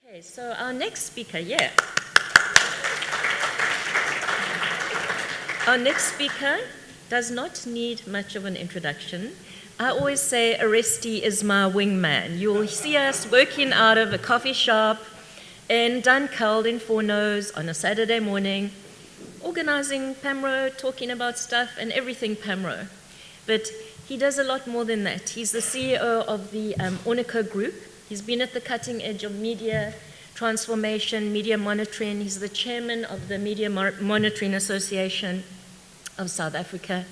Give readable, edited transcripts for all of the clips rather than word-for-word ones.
Okay, so our next speaker, yeah. Our next speaker does not need much of an introduction. I always say Oresti is my wingman. You'll see us working out of a coffee shop in Dunkeld in Fournos on a Saturday morning, organizing Pamro, talking about stuff and everything Pamro. But he does a lot more than that. He's the CEO of the Ornico Group. He's been at the cutting edge of media transformation, media monitoring. He's the chairman of the Media Monitoring Association of South Africa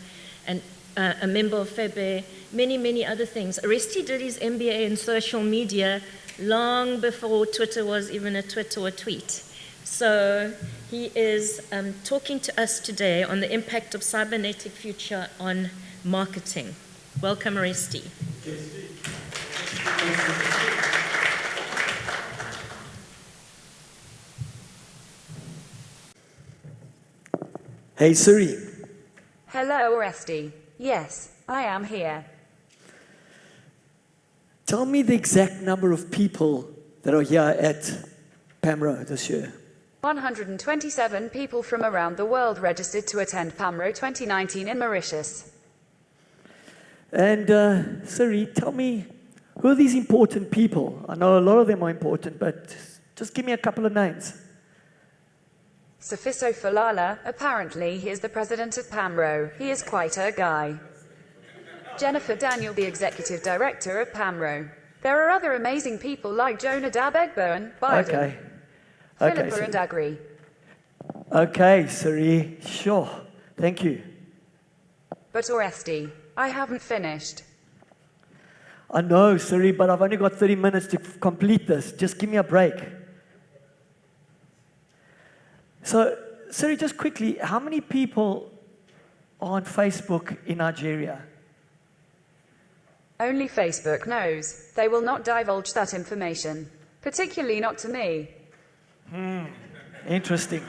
and a member of FEBE, many, many other things. Oresti did his MBA in social media long before Twitter was even a tweet or a tweet. So he is talking to us today on the impact of cybernetic future on marketing. Welcome, Oresti. Hey Siri. Hello, Oresti. Yes, I am here. Tell me the exact number of people that are here at Pamro this year. 127 people from around the world registered to attend Pamro 2019 in Mauritius. And Siri, tell me, who are these important people? I know a lot of them are important, but just give me a couple of names. Sifiso Falala, apparently he is the president of Pamro. He is quite a guy. Jennifer Daniel, the executive director of Pamro. There are other amazing people like Jonadab Egbo and Biden. Okay. Philippa and Agri. Okay, Siri, sure. Thank you. But Oresti, I haven't finished. I know, Siri, but I've only got 30 minutes to complete this. Just give me a break. So, Siri, just quickly, how many people are on Facebook in Nigeria? Only Facebook knows. They will not divulge that information, particularly not to me. Interesting.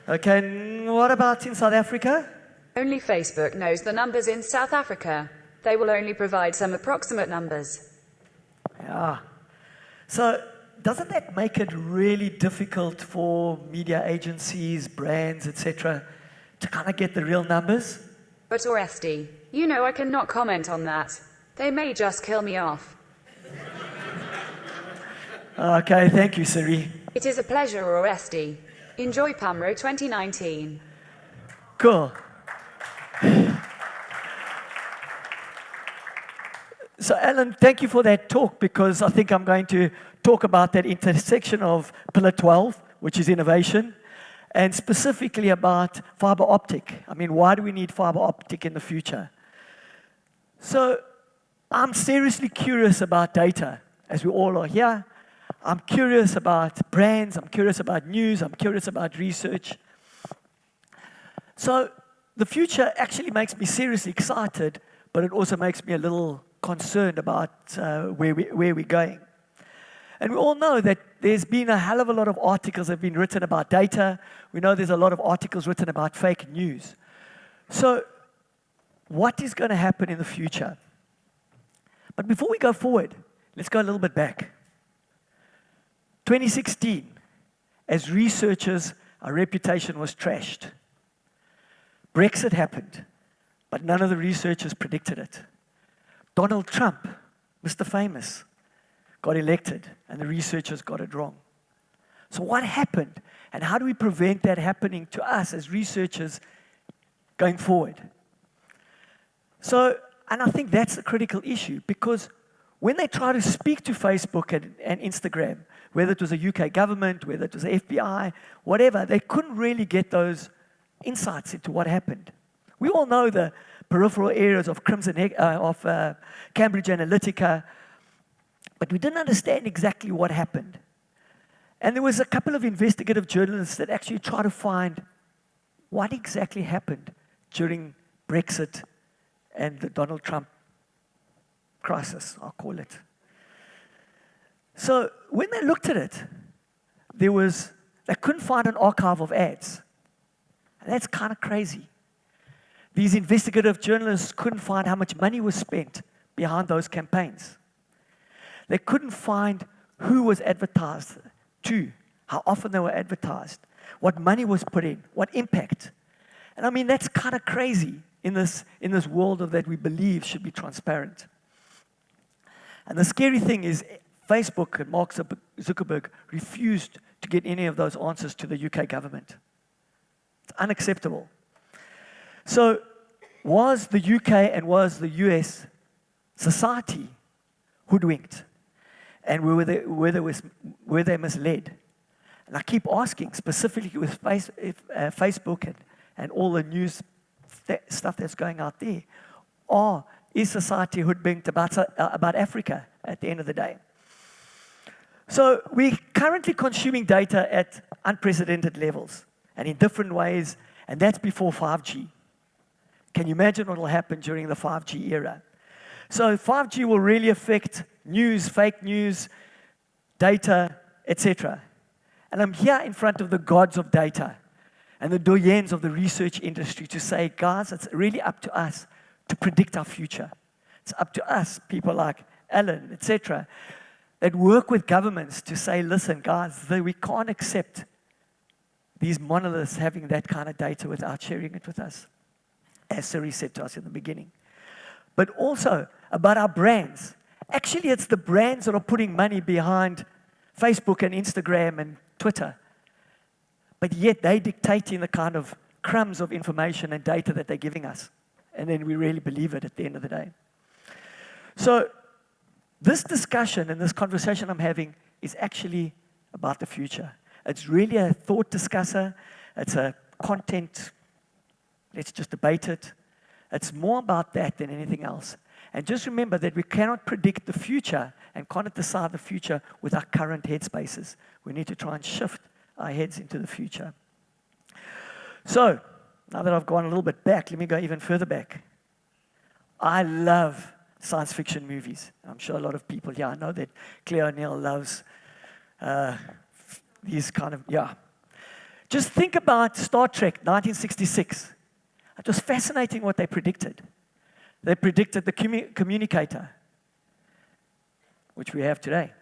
Okay, and what about in South Africa? Only Facebook knows the numbers in South Africa. They will only provide some approximate numbers. Yeah. So, doesn't that make it really difficult for media agencies, brands, etc., to kind of get the real numbers? But Oresti, you know I cannot comment on that. They may just kill me off. Okay, thank you, Siri. It is a pleasure, Oresti. Enjoy Pamro 2019. Cool. So, Alan, thank you for that talk, because I think I'm going to talk about that intersection of Pillar 12, which is innovation, and specifically about fiber optic. I mean, why do we need fiber optic in the future? So, I'm seriously curious about data, as we all are here. I'm curious about brands, I'm curious about news, I'm curious about research. So, the future actually makes me seriously excited, but it also makes me a little concerned about where we're going. And we all know that there's been a hell of a lot of articles that have been written about data. We know there's a lot of articles written about fake news. So, what is going to happen in the future? But before we go forward, let's go a little bit back. 2016, as researchers, our reputation was trashed. Brexit happened, but none of the researchers predicted it. Donald Trump, Mr. Famous, got elected, and the researchers got it wrong. So what happened, and how do we prevent that happening to us as researchers going forward? So, and I think that's a critical issue, because when they try to speak to Facebook and Instagram, whether it was a UK government, whether it was the FBI, whatever, they couldn't really get those insights into what happened. We all know the peripheral areas of Cambridge Analytica, but we didn't understand exactly what happened. And there was a couple of investigative journalists that actually tried to find what exactly happened during Brexit and the Donald Trump crisis, I'll call it. So when they looked at it, they couldn't find an archive of ads. And that's kind of crazy. These investigative journalists couldn't find how much money was spent behind those campaigns. They couldn't find who was advertised to, how often they were advertised, what money was put in, what impact. And I mean, that's kind of crazy in this world of that we believe should be transparent. And the scary thing is Facebook and Mark Zuckerberg refused to get any of those answers to the UK government. It's unacceptable. So was the UK and was the US society hoodwinked? And were they misled? And I keep asking, specifically with Facebook and all the news stuff that's going out there, is society hoodwinked about Africa at the end of the day? So we're currently consuming data at unprecedented levels and in different ways, and that's before 5G. Can you imagine what will happen during the 5G era? So 5G will really affect news, fake news, data, etc. And I'm here in front of the gods of data and the doyens of the research industry to say, guys, it's really up to us to predict our future. It's up to us, people like Alan, etc., that work with governments to say, listen, guys, we can't accept these monoliths having that kind of data without sharing it with us, as Siri said to us in the beginning. But also about our brands. Actually, it's the brands that are putting money behind Facebook and Instagram and Twitter. But yet they're dictating the kind of crumbs of information and data that they're giving us. And then we really believe it at the end of the day. So this discussion and this conversation I'm having is actually about the future. It's really a thought discusser. It's a content, let's just debate it. It's more about that than anything else. And just remember that we cannot predict the future and cannot decide the future with our current headspaces. We need to try and shift our heads into the future. So, now that I've gone a little bit back, let me go even further back. I love science fiction movies. I'm sure a lot of people here, I know that Claire O'Neill loves these kind of, Just think about Star Trek 1966. It was fascinating what they predicted. They predicted the communicator, which we have today.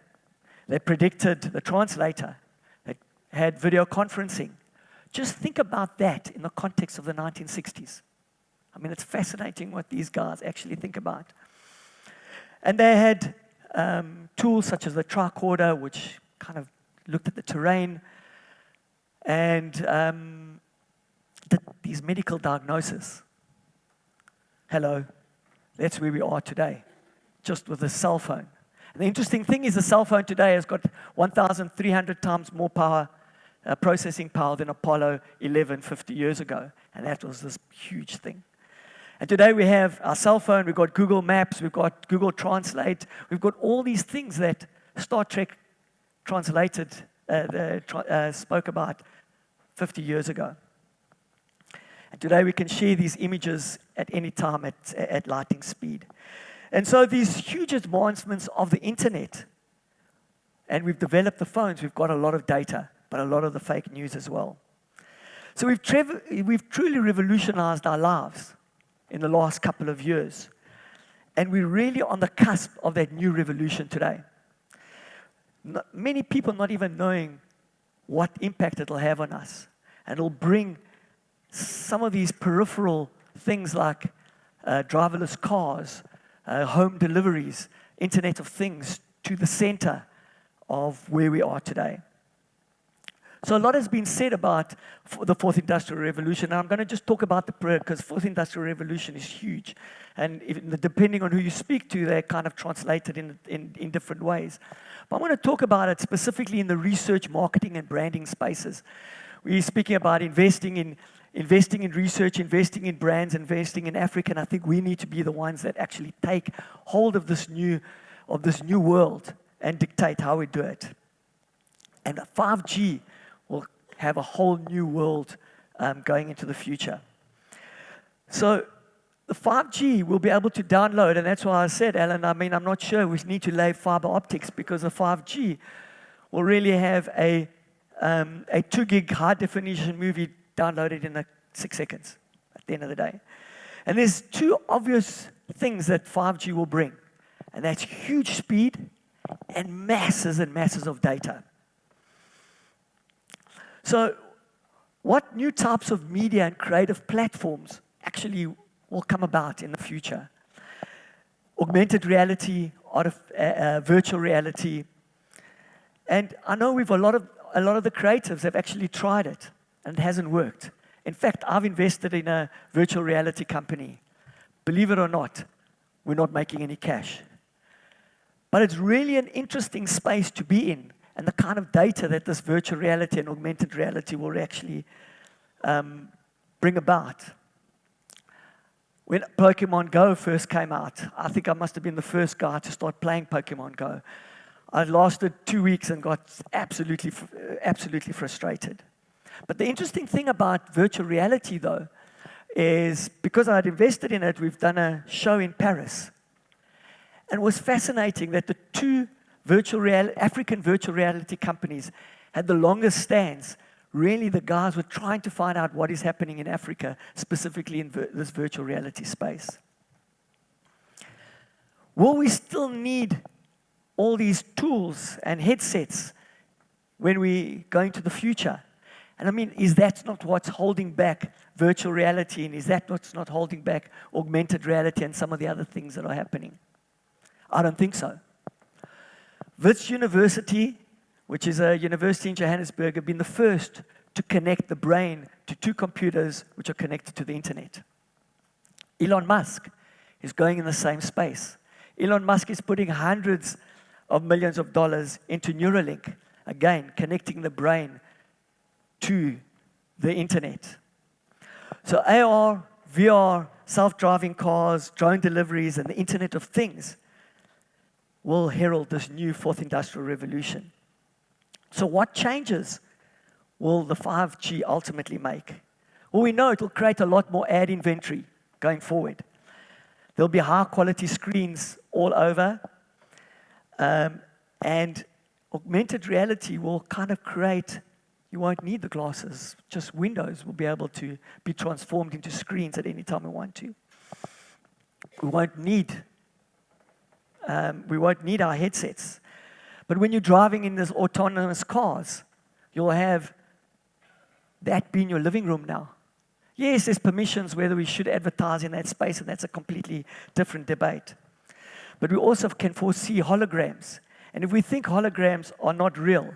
They predicted the translator. They had video conferencing. Just think about that in the context of the 1960s. I mean, it's fascinating what these guys actually think about. And they had tools such as the tricorder, which kind of looked at the terrain, and did these medical diagnoses. Hello, that's where we are today, just with a cell phone. And the interesting thing is the cell phone today has got 1,300 times more power, processing power than Apollo 11 50 years ago. And that was this huge thing. And today we have our cell phone, we've got Google Maps, we've got Google Translate, we've got all these things that Star Trek translated, spoke about 50 years ago. And today we can share these images at any time at lightning speed. And so these huge advancements of the internet, and we've developed the phones, we've got a lot of data, but a lot of the fake news as well. So we've truly revolutionized our lives in the last couple of years. And we're really on the cusp of that new revolution today. Many people not even knowing what impact it'll have on us. And it'll bring some of these peripheral things like driverless cars, home deliveries, Internet of Things to the center of where we are today. So a lot has been said about the Fourth Industrial Revolution, and I'm going to just talk about the period because Fourth Industrial Revolution is huge. And depending on who you speak to, they're kind of translated in different ways. But I want to talk about it specifically in the research, marketing, and branding spaces. We're speaking about investing in research, investing in brands, investing in Africa, and I think we need to be the ones that actually take hold of this new world and dictate how we do it. And 5G will have a whole new world going into the future. So the 5G will be able to download, and that's why I said, Alan, I mean, I'm not sure we need to lay fiber optics because the 5G will really have a 2 gig high definition movie downloaded in 6 seconds at the end of the day. And there's two obvious things that 5G will bring, and that's huge speed and masses of data. So what new types of media and creative platforms actually will come about in the future? Augmented reality, virtual reality. And I know a lot of the creatives have actually tried it, and it hasn't worked. In fact, I've invested in a virtual reality company. Believe it or not, we're not making any cash. But it's really an interesting space to be in, and the kind of data that this virtual reality and augmented reality will actually bring about. When Pokemon Go first came out, I think I must have been the first guy to start playing Pokemon Go. I lasted 2 weeks and got absolutely frustrated. But the interesting thing about virtual reality, though, is because I'd invested in it, we've done a show in Paris. And it was fascinating that the two African virtual reality companies had the longest stands. Really, the guys were trying to find out what is happening in Africa, specifically in this virtual reality space. Will we still need all these tools and headsets when we go into the future? And I mean, is that not what's holding back virtual reality, and is that what's not holding back augmented reality and some of the other things that are happening? I don't think so. Wits University, which is a university in Johannesburg, have been the first to connect the brain to two computers which are connected to the internet. Elon Musk is going in the same space. Elon Musk is putting hundreds of millions of dollars into Neuralink, again, connecting the brain to the internet. So AR, VR, self-driving cars, drone deliveries, and the Internet of Things will herald this new fourth industrial revolution. So what changes will the 5G ultimately make? Well, we know it will create a lot more ad inventory going forward. There'll be high-quality screens all over, and augmented reality will kind of create, you won't need the glasses, just windows will be able to be transformed into screens at any time we want to. We won't need our headsets. But when you're driving in these autonomous cars, you'll have that be in your living room now. Yes, there's permissions whether we should advertise in that space, and that's a completely different debate. But we also can foresee holograms. And if we think holograms are not real,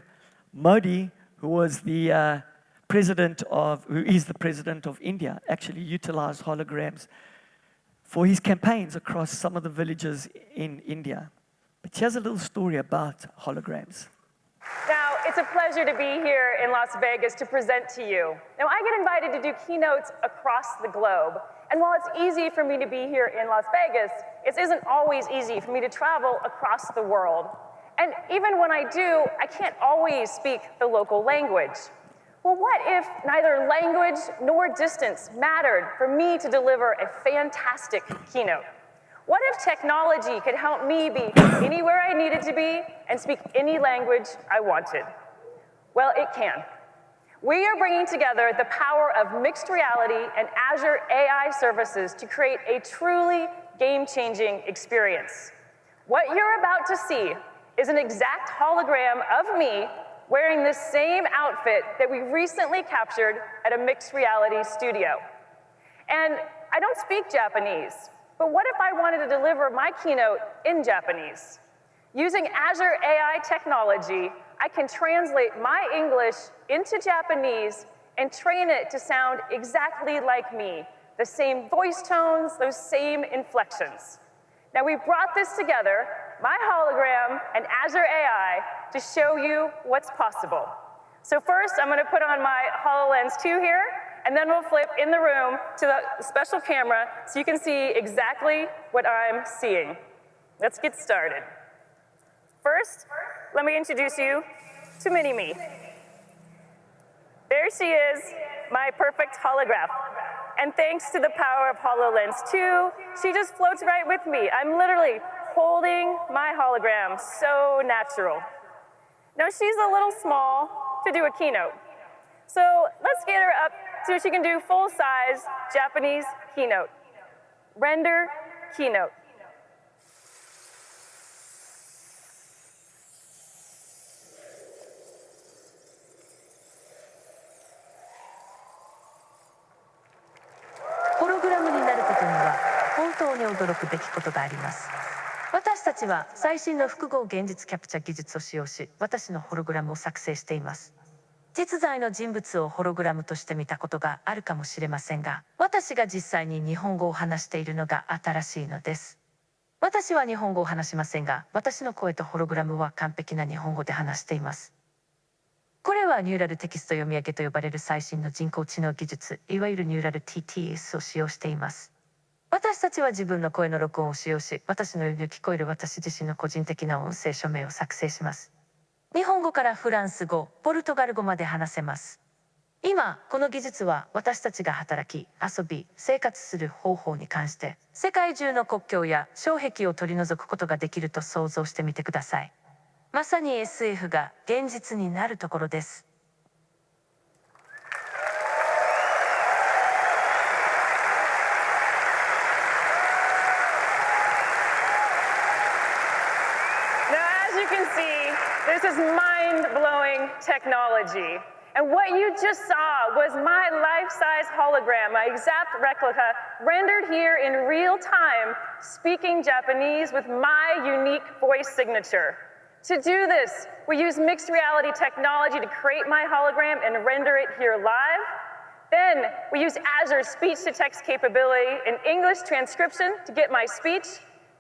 Modi, who is the president of India, actually utilized holograms for his campaigns across some of the villages in India. But here's a little story about holograms. Now, it's a pleasure to be here in Las Vegas to present to you. Now, I get invited to do keynotes across the globe. And while it's easy for me to be here in Las Vegas, it isn't always easy for me to travel across the world. And even when I do, I can't always speak the local language. Well, what if neither language nor distance mattered for me to deliver a fantastic keynote? What if technology could help me be anywhere I needed to be and speak any language I wanted? Well, it can. We are bringing together the power of mixed reality and Azure AI services to create a truly game-changing experience. What you're about to see is an exact hologram of me wearing the same outfit that we recently captured at a mixed reality studio. And I don't speak Japanese, but what if I wanted to deliver my keynote in Japanese? Using Azure AI technology, I can translate my English into Japanese and train it to sound exactly like me, the same voice tones, those same inflections. Now, we brought this together, my hologram and Azure AI, to show you what's possible. So first, I'm going to put on my HoloLens 2 here, and then we'll flip in the room to the special camera so you can see exactly what I'm seeing. Let's get started. First, let me introduce you to Mini-Me. There she is, my perfect holograph. And thanks to the power of HoloLens 2, she just floats right with me. I'm literally holding my hologram, so natural. Now, she's a little small to do a keynote. So let's get her up so she can do full-size Japanese keynote. Render keynote. 驚くべきことがあります。私たちは最新の複合現実キャプチャ技術を使用し、私のホログラムを作成しています。実在の人物をホログラムとして見たことがあるかもしれませんが、私が実際に日本語を話しているのが新しいのです。私は日本語を話しませんが、私の声とホログラムは完璧な日本語で話しています。これはニューラルテキスト読み上げと呼ばれる最新の人工知能技術、いわゆるニューラル TTS を使用しています。私たちは自分の声の録音を使用し、私のように聞こえる私自身の個人的な音声署名を作成します。日本語からフランス語、ポルトガル語まで話せます。今、この技術は私たちが働き、遊び、生活する方法に関して、世界中の国境や障壁を取り除くことができると想像してみてください。まさに SF が現実になるところです。Now, as you can see, this is mind-blowing technology. And what you just saw was my life-size hologram, my exact replica, rendered here in real time, speaking Japanese with my unique voice signature. To do this, we use mixed reality technology to create my hologram and render it here live. Then we use Azure's speech-to-text capability and English transcription to get my speech,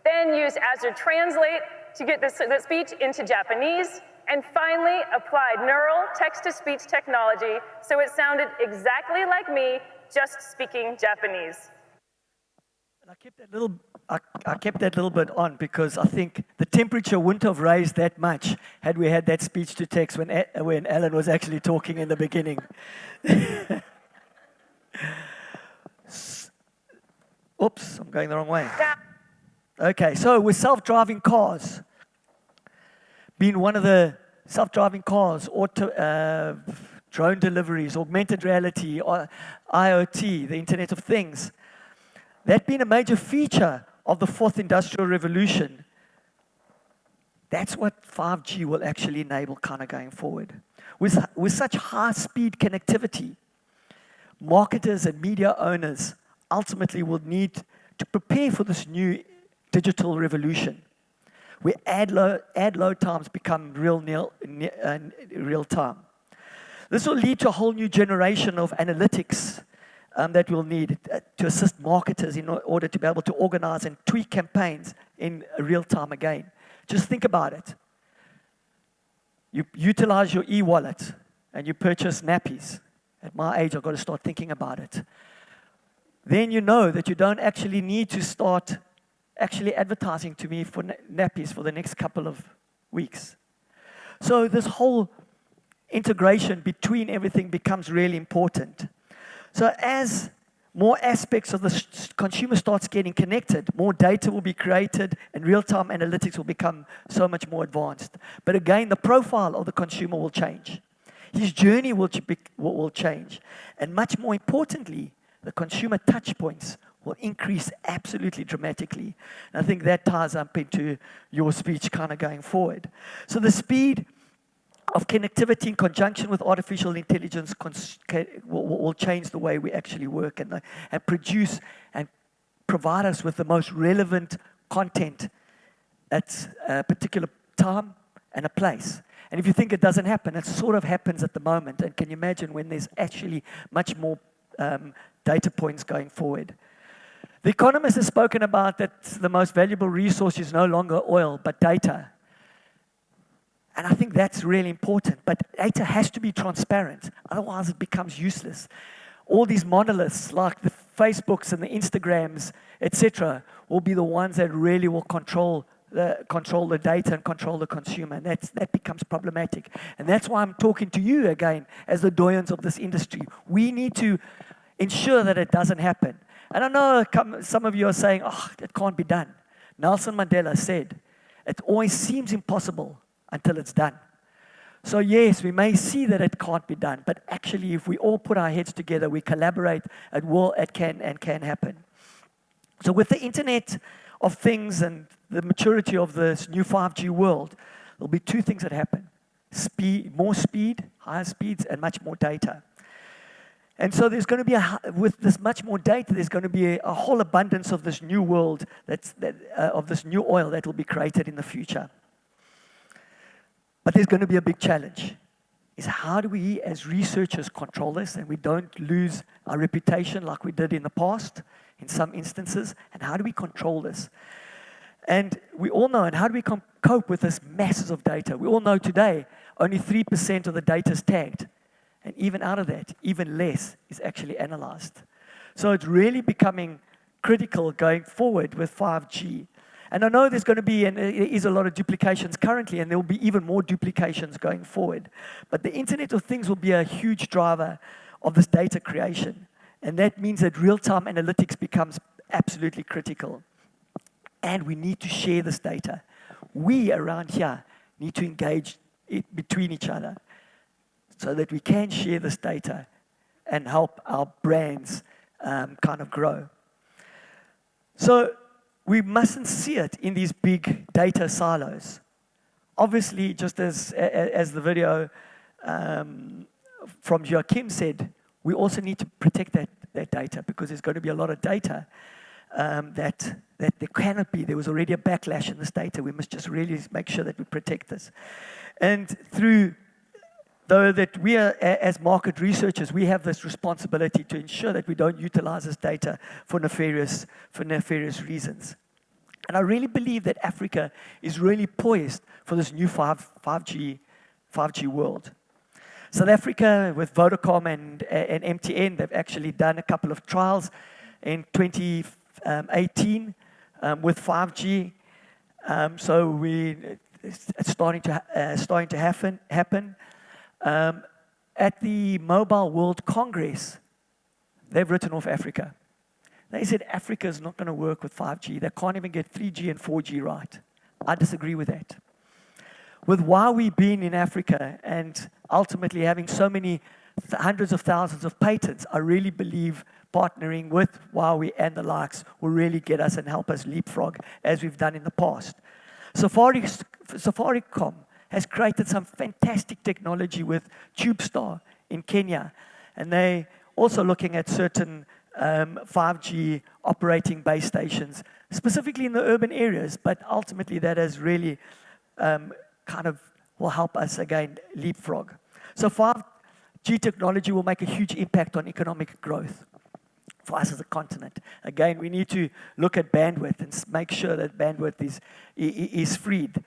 then use Azure Translate to get the speech into Japanese, and finally applied neural text-to-speech technology so it sounded exactly like me, just speaking Japanese. And I kept that little bit on because I think the temperature wouldn't have raised that much had we had that speech-to-text when Alan was actually talking in the beginning. Oops, I'm going the wrong way. Okay, so with self-driving cars, being one of the self-driving cars, drone deliveries, augmented reality, IoT, the Internet of Things, that being a major feature of the fourth industrial revolution, that's what 5G will actually enable kind of going forward. With such high-speed connectivity, marketers and media owners ultimately will need to prepare for this new digital revolution, where ad load times become real time. This will lead to a whole new generation of analytics that we'll need to assist marketers in order to be able to organize and tweak campaigns in real time again. Just think about it. You utilize your e-wallet and you purchase nappies. At my age, I've got to start thinking about it. Then you know that you don't actually need to start actually advertising to me for nappies for the next couple of weeks. So this whole integration between everything becomes really important. So as more aspects of the consumer starts getting connected, more data will be created and real-time analytics will become so much more advanced. But again, the profile of the consumer will change. His journey will change. And much more importantly, the consumer touch points will increase absolutely dramatically. And I think that ties up into your speech kind of going forward. So the speed of connectivity in conjunction with artificial intelligence will change the way we actually work and produce and provide us with the most relevant content at a particular time and a place. And if you think it doesn't happen, it sort of happens at the moment. And can you imagine when there's actually much more data points going forward? The Economist has spoken about that the most valuable resource is no longer oil, but data. And I think that's really important. But data has to be transparent. Otherwise, it becomes useless. All these monoliths, like the Facebooks and the Instagrams, etc., will be the ones that really will control the data and control the consumer. And that becomes problematic. And that's why I'm talking to you again as the doyens of this industry. We need to ensure that it doesn't happen. And I know some of you are saying, oh, it can't be done. Nelson Mandela said, it always seems impossible until it's done. So yes, we may see that it can't be done, but actually if we all put our heads together, we collaborate, it can happen. So with the Internet of Things and the maturity of this new 5G world, there'll be two things that happen. More speed, higher speeds, and much more data. And so there's going to be, with this much more data, there's going to be a whole abundance of this new world, of this new oil that will be created in the future. But there's going to be a big challenge, is how do we as researchers control this and we don't lose our reputation like we did in the past in some instances, and how do we control this? And we all know, and how do we cope with this masses of data? We all know today only 3% of the data is tagged. And even out of that, even less is actually analyzed. So it's really becoming critical going forward with 5G. And I know there's going to be, and there is a lot of duplications currently, and there will be even more duplications going forward. But the Internet of Things will be a huge driver of this data creation. And that means that real-time analytics becomes absolutely critical. And we need to share this data. We around here need to engage between each other, so that we can share this data and help our brands kind of grow. So we mustn't see it in these big data silos. Obviously, just as the video from Joachim said, we also need to protect that data, because there's going to be a lot of data that there cannot be. There was already a backlash in this data. We must just really make sure that we protect this. And though that we are, as market researchers, we have this responsibility to ensure that we don't utilize this data for nefarious reasons. And I really believe that Africa is really poised for this new 5G world. South Africa, with Vodacom and MTN, they've actually done a couple of trials in 2018 with 5G. So it's starting to happen. At the Mobile World Congress, they've written off Africa. They said Africa is not going to work with 5G. They can't even get 3G and 4G right. I disagree with that. With Huawei being in Africa and ultimately having so many hundreds of thousands of patents, I really believe partnering with Huawei and the likes will really get us and help us leapfrog as we've done in the past. Safaricom has created some fantastic technology with TubeStar in Kenya. And they also looking at certain 5G operating base stations, specifically in the urban areas, but ultimately that has really kind of will help us again leapfrog. So 5G technology will make a huge impact on economic growth for us as a continent. Again, we need to look at bandwidth and make sure that bandwidth is freed.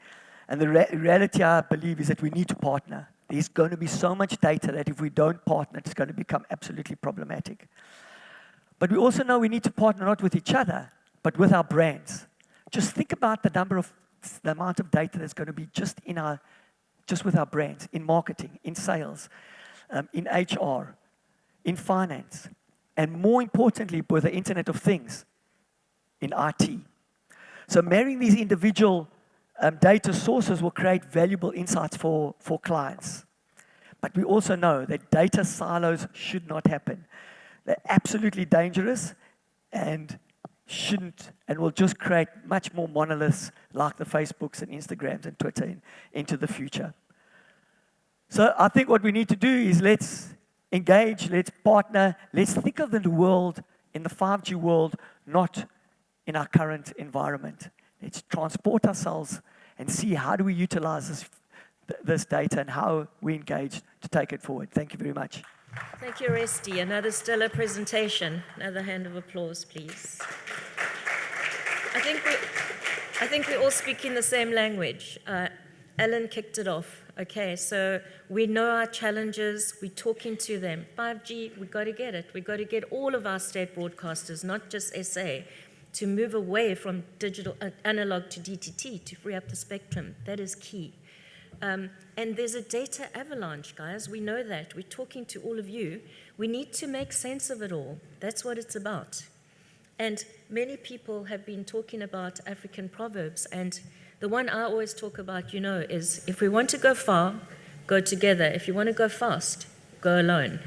And the reality, I believe, is that we need to partner. There's going to be so much data that if we don't partner, it's going to become absolutely problematic. But we also know we need to partner not with each other, but with our brands. Just think about the amount of data that's going to be just with our brands, in marketing, in sales, in HR, in finance, and more importantly, with the Internet of Things, in IT. So marrying these individual data sources will create valuable insights for clients. But we also know that data silos should not happen. They're absolutely dangerous and shouldn't, and will just create much more monoliths like the Facebooks and Instagrams and Twitter into the future. So I think what we need to do is let's engage, let's partner, let's think of the world, in the 5G world, not in our current environment. Let's transport ourselves and see how do we utilize this data and how we engage to take it forward. Thank you very much. Thank you, Oresti. Another stellar presentation. Another hand of applause, please. I think we all speak in the same language. Alan kicked it off. Okay, so we know our challenges. We're talking to them. 5G, we've got to get it. We've got to get all of our state broadcasters, not just SA, to move away from digital analog to DTT to free up the spectrum. That is key. And there's a data avalanche, guys. We know that. We're talking to all of you. We need to make sense of it all. That's what it's about. And many people have been talking about African proverbs. And the one I always talk about, is if we want to go far, go together. If you want to go fast, go alone.